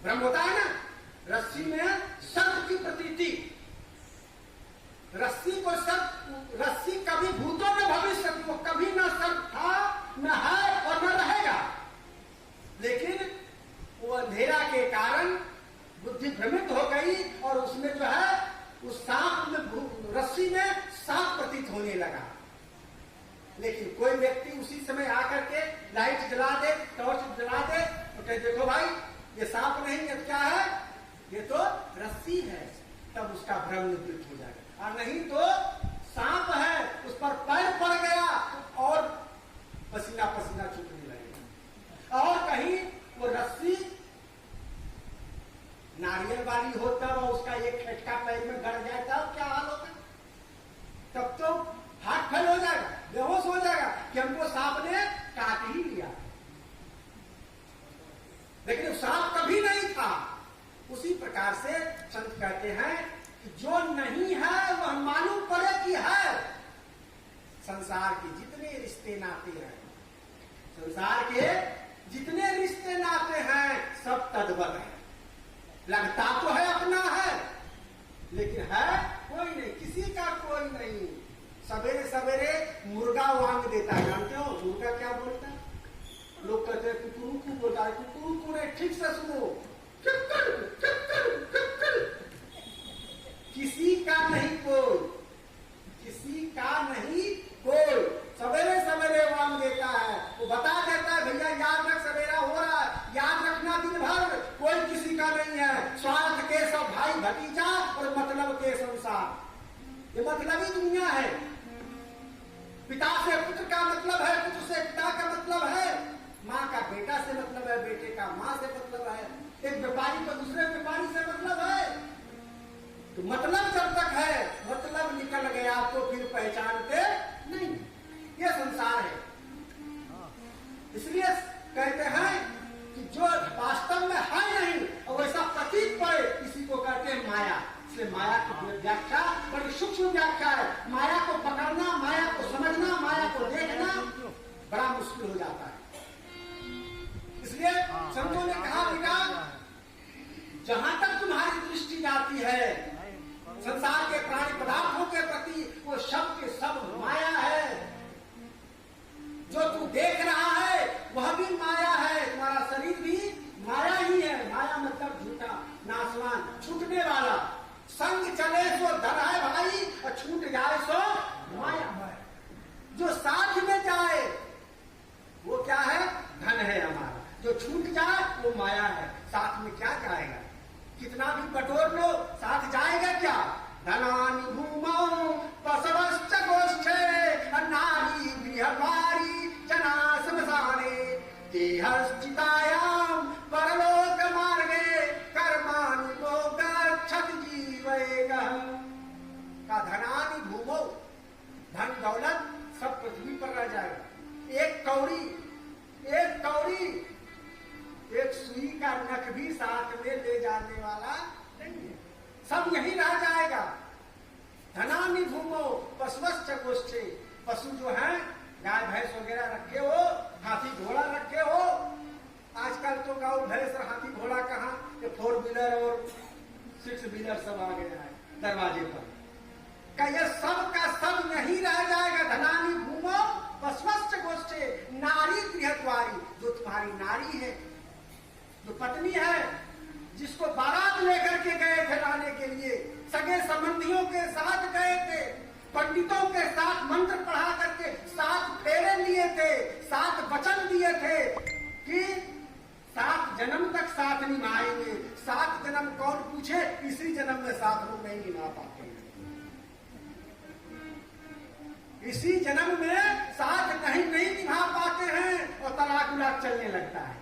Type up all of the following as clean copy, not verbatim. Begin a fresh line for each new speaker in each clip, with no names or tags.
भ्रम होता है ना, रस्सी में सर्प की प्रतीति, रस्सी कभी भूतों में भविष्य, वो कभी न सर्प था, न है और न रहेगा। लेकिन वो अंधेरा के कारण बुद्धि भ्रमित हो गई और उसमें जो है उस सांप में, रस्सी में सांप प्रतीत होने लगा। लेकिन कोई व्यक्ति उसी समय आकर के लाइट जला दे, टॉर्च जला दे तो कहे देखो भाई ये सांप नहीं, ये क्या है, ये तो रस्सी है, तब उसका भ्रम निवृत्त हो जाएगा। और नहीं तो सांप है, उस पर पैर पड़ गया और पसीना पसीना छूटने लगेगा। और कहीं वो रस्सी नारियल वाली होता और उसका एक खटका पैर में गड़ जाए तब क्या हाल होता, तब तो हाथ फेल हो जाएगा, बेहोश हो जाएगा कि हमको सांप ने काट ही लिया। लेकिन सांप कभी नहीं था। उसी प्रकार से संत कहते हैं कि जो नहीं है वह मालूम पड़े कि है। संसार के जितने रिश्ते नाते हैं, संसार के जितने रिश्ते नाते हैं सब तद्भुत है। लगता तो है अपना है, लेकिन है कोई नहीं, किसी का कोई नहीं। सवेरे सवेरे मुर्गा वांग देता है, जानते हो मुर्गा क्या बोलता है? लोग कहते हैं कुकुरू बोलता है, कुकुरू ने ठीक से सुनो, किसी का नहीं कोई, किसी का नहीं कोई। सवेरे सवेरे वांग देता है, वो बता देता है भैया याद रख सवेरा हो रहा है, याद रखना दिन भर, कोई किसी का नहीं है। स्वार्थ के सब भाई भतीजा और मतलब के संसार, ये मतलबी दुनिया है। पिता से पुत्र का मतलब है, पुत्र से पिता का मतलब है, माँ का बेटा से मतलब है, बेटे का माँ से मतलब है, एक व्यापारी को दूसरे व्यापारी से मतलब है। तो मतलब जब तक है, मतलब निकल गया तो फिर पहचानते नहीं। ये संसार है। इसलिए कहते हैं कि जो वास्तव में है नहीं और वैसा प्रतीत पड़े, इसी को कहते हैं माया। इसलिए माया की व्याख्या बड़ी सूक्ष्म व्याख्या है। माया को पकड़ना, माया को समझना, माया को देखना बड़ा मुश्किल हो जाता है। इसलिए संतों ने कहा बेटा, जहां तक तुम्हारी दृष्टि जाती है संसार के प्राणी पदार्थों के प्रति, वो सब के सब माया है। जो तू देख रहा है वह भी माया है, तुम्हारा शरीर भी माया ही है। माया मतलब झूठा, नाशवान, छूटने वाला। संग चले सो धन है भाई और छूट जाए सो माया है। जो साथ में जाए वो क्या है? धन है हमारा। जो छूट जाए वो माया है। साथ में क्या जाएगा? कितना भी बटोर लो, साथ जाएगा क्या? धनानि भूमौ पशवश्च गोष्ठे नारी गृहवारी जना श्मशाने देहश्चितायाम परलोक मार्गे कर्माणि गच्छति जीवैगः। का धनानि भूमौ, धन दौलत सब पृथ्वी पर रह जाएगा। एक कौड़ी, एक सुई का नख भी साथ में ले जाने वाला नहीं है, सब यही रह जाएगा। धनानि भूमो पशुश्च गोष्ठे, पशु जो है गाय भैंस वगैरह रखे हो, हाथी घोड़ा रखे हो। आजकल तो गाँव भैंस और हाथी घोड़ा कहाँ, ये 4 व्हीलर और 6 व्हीलर सब आ गया है दरवाजे पर। का ये सब का सब यही रह जाएगा। धनानि भूमो पशुश्च गोष्ठे नारी गृहद्वारी, जो तुम्हारी नारी है, जो पत्नी है, जिसको बारात लेकर के गए थे लाने के लिए, सगे संबंधियों के साथ गए थे, पंडितों के साथ मंत्र पढ़ा करके 7 फेरे लिए थे, 7 वचन दिए थे कि 7 जन्म तक साथ निभाएंगे। 7 जन्म कौन पूछे? इसी जन्म में 7 लोग नहीं निभा पाते हैं। इसी जन्म में साथ नहीं निभा पाते हैं और तलाक उलाक चलने लगता है।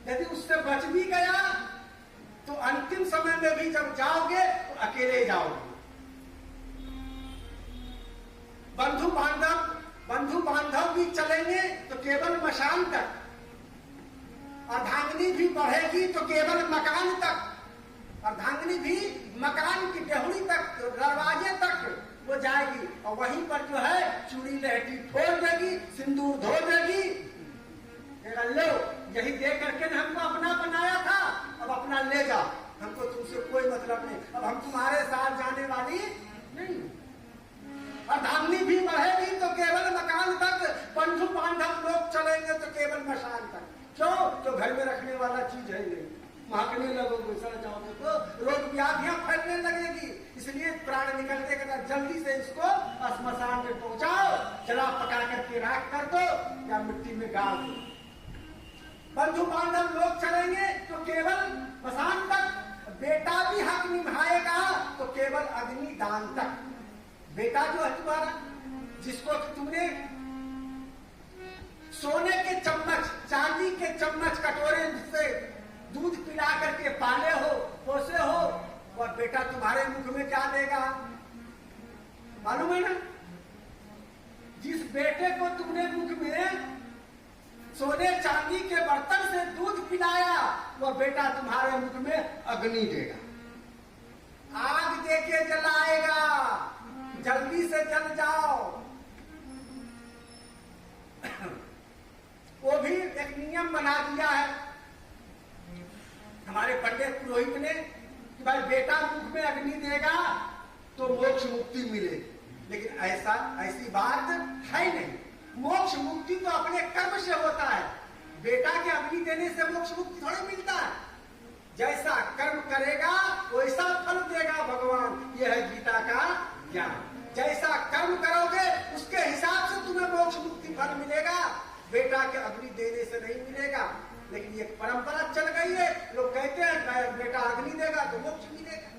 यदि उससे बच भी गया तो अंतिम समय में भी जब जाओगे तो अकेले जाओगे। बंधु बांधव भी चलेंगे तो केवल मशान तक, अर्धांगिनी भी बढ़ेगी तो केवल मकान तक, अर्धांगिनी भी मकान की डेहड़ी तक, दरवाजे तक वो जाएगी और वहीं पर जो है चूड़ी लहठी फोड़ देगी, सिंदूर धो देगी। लो यही देख करके हमको अपना बनाया था अब अपना ले जाओ, हमको तुमसे कोई मतलब नहीं, अब हम तुम्हारे साथ जाने वाली नहीं। और धामनी भी बढ़ेगी तो केवल मकान तक, बंधु बांधव लोग चलेंगे तो केवल मशान तक। क्यों? तो घर में रखने वाला चीज है नहीं, महकने लगोगे, सड़ जाओगे तो रोग व्याधियां फैलने लगेगी। इसलिए प्राण निकलने के बाद जल्दी से इसको श्मशान में पहुंचाओ, जला पका करके राख कर दो या मिट्टी में गाड़ दो। बंधु बांधव लोग चलेंगे तो केवल मसान तक, बेटा भी हक निभाएगा तो केवल अग्नि दान तक। बेटा जो है तुम्हारा, जिसको तुमने सोने के चम्मच, चांदी के चम्मच, कटोरे से दूध पिला करके पाले हो, पोसे हो, और बेटा तुम्हारे मुख में क्या देगा मालूम है ना? जिस बेटे को तुमने मुख में सोने चांदी के बर्तन से दूध पिलाया, वह बेटा तुम्हारे मुख में अग्नि देगा, आग देके जलाएगा। जल्दी से जल जाओ। वो भी एक नियम बना दिया है हमारे पंडित पुरोहित ने कि भाई बेटा मुख में अग्नि देगा तो मोक्ष मुक्ति मिलेगी, लेकिन ऐसी बात है नहीं। मोक्ष मुक्ति तो अपने कर्म से होता है, बेटा के अग्नि देने से मोक्ष मुक्ति थोड़ी मिलता है। जैसा कर्म करेगा वैसा फल देगा भगवान, यह है गीता का ज्ञान। जैसा कर्म करोगे उसके हिसाब से तुम्हें मोक्ष मुक्ति फल मिलेगा, बेटा के अग्नि देने से नहीं मिलेगा। लेकिन ये परंपरा चल गई है, लोग कहते हैं बेटा अग्नि देगा तो मोक्ष मिलेगा।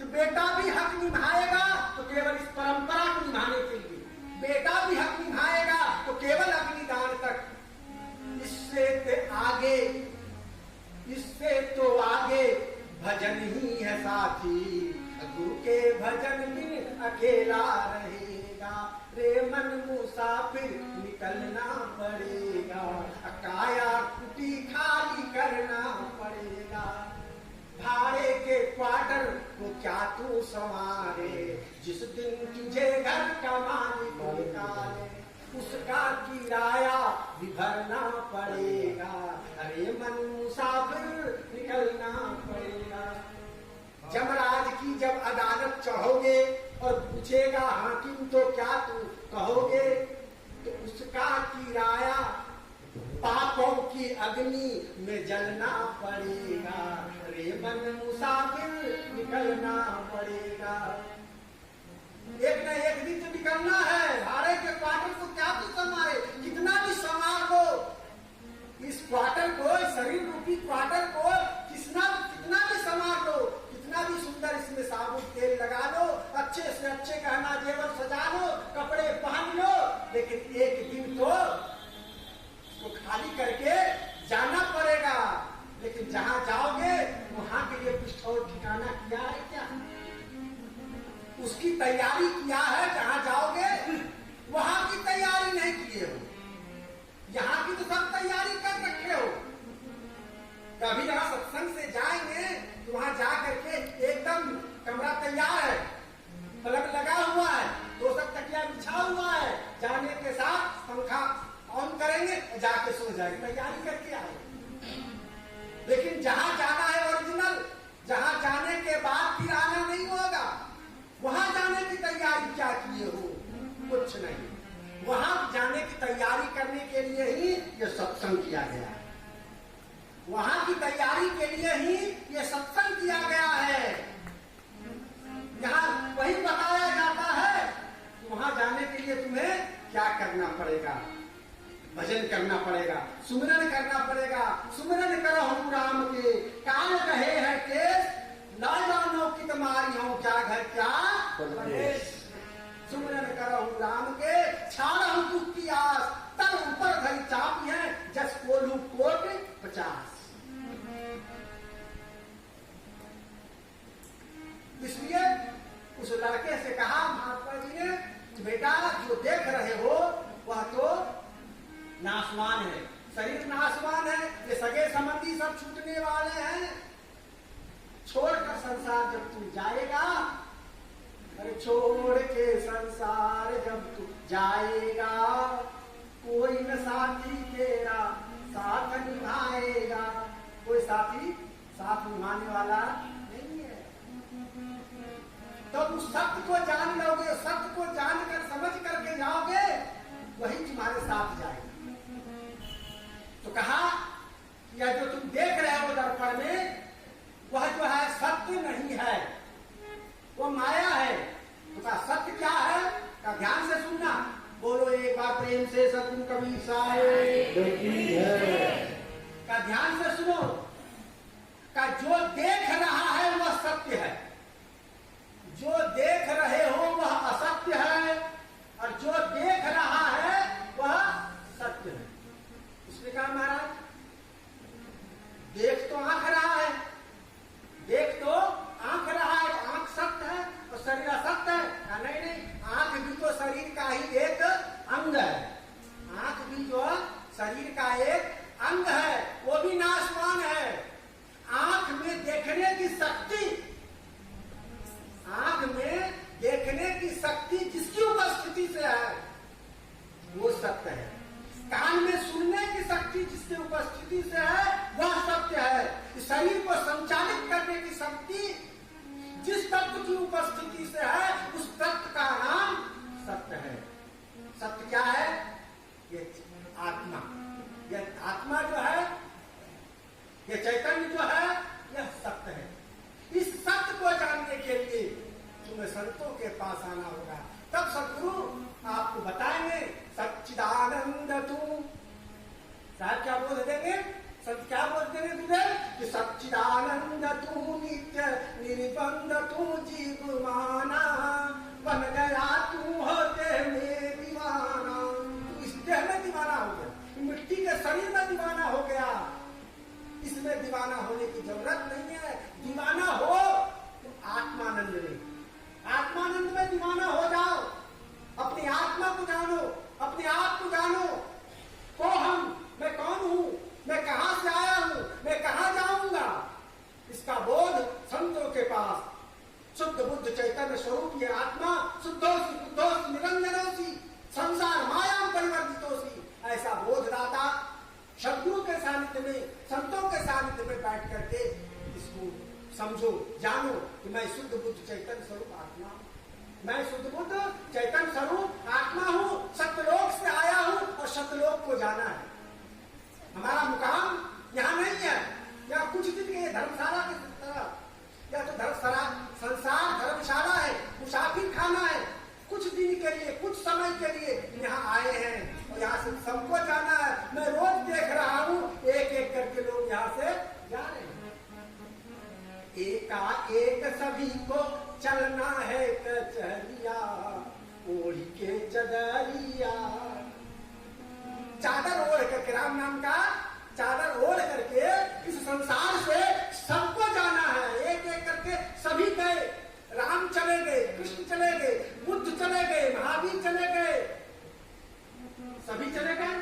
तो बेटा भी हक निभाएगा तो केवल इस परंपरा को निभाने के लिए, बेटा भी हक निभाएगा तो केवल अग्निदान तक। इससे तो आगे भजन ही है साथी, गुरु के भजन में अकेला रहेगा। रे मन मुसाफिर निकलना पड़ेगा, काया कुटी खाली करना पड़ेगा। भाड़े के क्वार्टर को क्या तू संवारे, जिस दिन तुझे घर का मालिक निकाले, उसका किराया भी भरना पड़ेगा। अरे मन मुसाफिर निकलना पड़ेगा। जमराज की जब अदालत चढ़ोगे और पूछेगा हाकिम तो क्या तू कहोगे, तो उसका किराया पापों की अग्नि में जलना पड़ेगा। रे मन मुसाफिर निकलना पड़ेगा। एक न एक दिन तो निकलना है। भाड़े के क्वार्टर को क्या तो संभाले, कितना भी संभाल लो, इस क्वार्टर को, शरीर रूपी क्वार्टर को कितना भी संभाल लो, कितना भी सुंदर इसमें साबुन तेल लगा लो, अच्छे से अच्छे गहना जेवर सजा लो, कपड़े पहन लो, लेकिन एक दिन तो उसको खाली करके जाना पड़ेगा। लेकिन जहां जाओगे वहां के लिए कुछ और ठिकाना किया है क्या? उसकी तैयारी किया है? जहां जाओगे वहां की तैयारी नहीं किए हो, यहाँ की तो सब तैयारी कर रखे हो। कभी जहां सत्संग से जाएंगे तो वहां जा करके एकदम कमरा तैयार है, पलंग लगा हुआ है, दो सब तकिया बिछा हुआ है, जाने के साथ पंखा ऑन करेंगे जाके सो जाएंगे, तैयारी करके आए। लेकिन जहां जाना है ओरिजिनल, जहां जाने के बाद फिर आना नहीं होगा, वहां जाने की तैयारी क्या किए हो? कुछ नहीं। वहां जाने की तैयारी करने के लिए ही ये सत्संग किया गया है, वहां की तैयारी के लिए ही ये सत्संग किया गया है। यहाँ वही बताया जाता है कि वहां जाने के लिए तुम्हें क्या करना पड़ेगा, भजन करना पड़ेगा, सुमिरन करना पड़ेगा। सुमिरन करो हम राम के, कान कहे है केस, ना जानो कि तुम्हारी हो क्या घर क्या प्रदेश। सुमिरन करो हम राम के, छाड़ हम दुख की आस, तब ऊपर धरी चापी है, जस कोलू कोट 50। इसलिए उस लड़के से कहा महात्मा जी ने, बेटा जो देख रहे हो वह तो नाशवान है, शरीर नाशवान है, ये सगे संबंधी सब छूटने वाले हैं। छोड़कर संसार जब तू जाएगा, अरे छोड़ के संसार जब तू जाएगा, कोई न साथी तेरा साथ निभाएगा। कोई साथी साथ निभाने वाला नहीं है। तो उस सत्य को जान लोगे, सत्य को जानकर समझ करके जाओगे, वही तुम्हारे साथ जाएगा। तो कहा यह जो तुम देख रहे हो दर्पण में, वह जो है सत्य नहीं है, वो माया है। तो कहा सत्य क्या है? का ध्यान से सुनना, बोलो एक बार प्रेम से सतगुरु कबीर साहिब का ध्यान से सुनो। का जो देख रहा है वह सत्य है, जो देख रहे हो वह असत्य है, और जो देख रहा है वह सत्य है। उसने कहा महाराज देख तो आंख रहा है, देख तो आंख रहा है, आंख सत्य है और शरीर असत्य है। नहीं नहीं, आंख भी तो शरीर का ही एक अंग है, आंख भी जो शरीर का एक अंग है, वो भी नाशवान है। आंख में देखने की शक्ति, आंख में देखने की शक्ति जिसकी उपस्थिति से है वो सत्य है। कान में सुनने की शक्ति जिसकी उपस्थिति से है वह सत्य है। शरीर को संचालित करने की शक्ति जिस तत्व की उपस्थिति से है उस तत्व का नाम सत्य है। सत्य क्या है? ये आत्मा, ये आत्मा जो है, ये चैतन्य जो है, यह सत्य है। इस सत्य को जानने के लिए तुम्हें संतों के पास आना होगा, तब सतगुरु आपको बताएंगे सच्चिदानंद तू। साहब क्या बोल देंगे? सत्य क्या बोल देंगे तुझे? कि सच्चिदानंद तू नित्य निर्बंध तू जीव माना, बन गया तू होते में दीवाना। तू इस देह में दीवाना हो गया, मिट्टी के शरीर में दीवाना हो गया, इसमें दीवाना होने की जरूरत नहीं है। दीवाना हो तो आत्मानंद में, आत्मानंद में दीवाना हो जाओ। अपनी आत्मा को जानो, अपने आप को जानो। को हम, मैं कौन हूं, मैं कहां से आया हूं, मैं कहां जाऊंगा, इसका बोध संतों के पास। शुद्ध बुद्ध चैतन्य स्वरूप ये आत्मा शुद्धोसी बुद्धोसी निरंजनोसी संसार माया परिवर्तितोसी, ऐसा बोधदाता सद्गुरु के सानिध्य में, संतों के सानिध्य में बैठ करके इसको समझो, जानो कि मैं शुद्ध बुद्ध चैतन्य स्वरूप आत्मा हूं, मैं शुद्ध बुद्ध चैतन्य स्वरूप आत्मा हूं, सत्यलोक से आया हूं और सत्यलोक को जाना है। हमारा मुकाम यहाँ नहीं है, यहाँ कुछ दिन के धर्मशाला की तरह, या तो धर्मशाला संसार धर्मशाला है, मुसाफिर खाना है, कुछ दिन के लिए, कुछ समय के लिए यहाँ आए हैं और यहाँ से सबको जाना है। मैं रोज देख रहा हूँ एक एक करके लोग यहाँ से जा रहे हैं। एका एक सभी को चलना है कचहरिया, ओढ़ी के चदरिया। चादर ओढ़ करके, राम नाम का चादर ओढ़ करके इस संसार से सबको जाना है। एक एक करके सभी गए, राम चले गए, कृष्ण चले गए, बुद्ध चले गए, महावीर चले गए, सभी चले गए।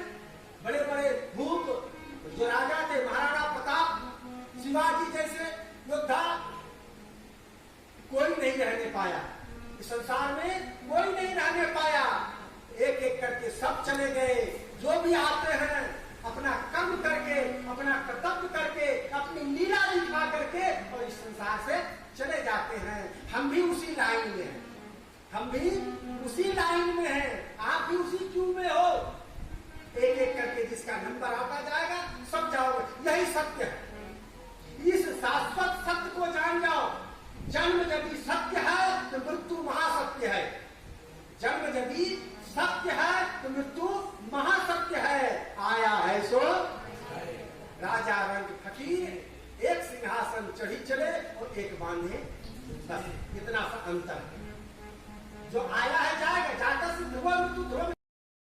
बड़े बड़े भूप जो राजा थे, महाराणा प्रताप, शिवाजी जैसे योद्धा, कोई नहीं रहने पाया इस संसार में, कोई नहीं रहने पाया। एक एक करके सब चले गए। जो भी आते हैं अपना कर्म करके, अपना कर्तव्य करके, अपनी लीला दिखा करके और इस संसार से चले जाते हैं। हम भी उसी लाइन में हैं, हम भी उसी लाइन में हैं, आप भी उसी क्यू में हो। एक एक करके जिसका नंबर आता जाएगा सब जाओगे, यही सत्य है। इस शाश्वत सत्य को जान जाओ। जन्म यदि सत्य है तो मृत्यु महासत्य है, जन्म यदि सत्य है तो मृत्यु महासत्य है। आया है सो राजा रंग फकीर, एक सिंहासन चढ़ी चले और एक बांधे, बस इतना सा अंतर है। जो आया है जाएगा, जाता से ध्रुव मृत्यु ध्रुव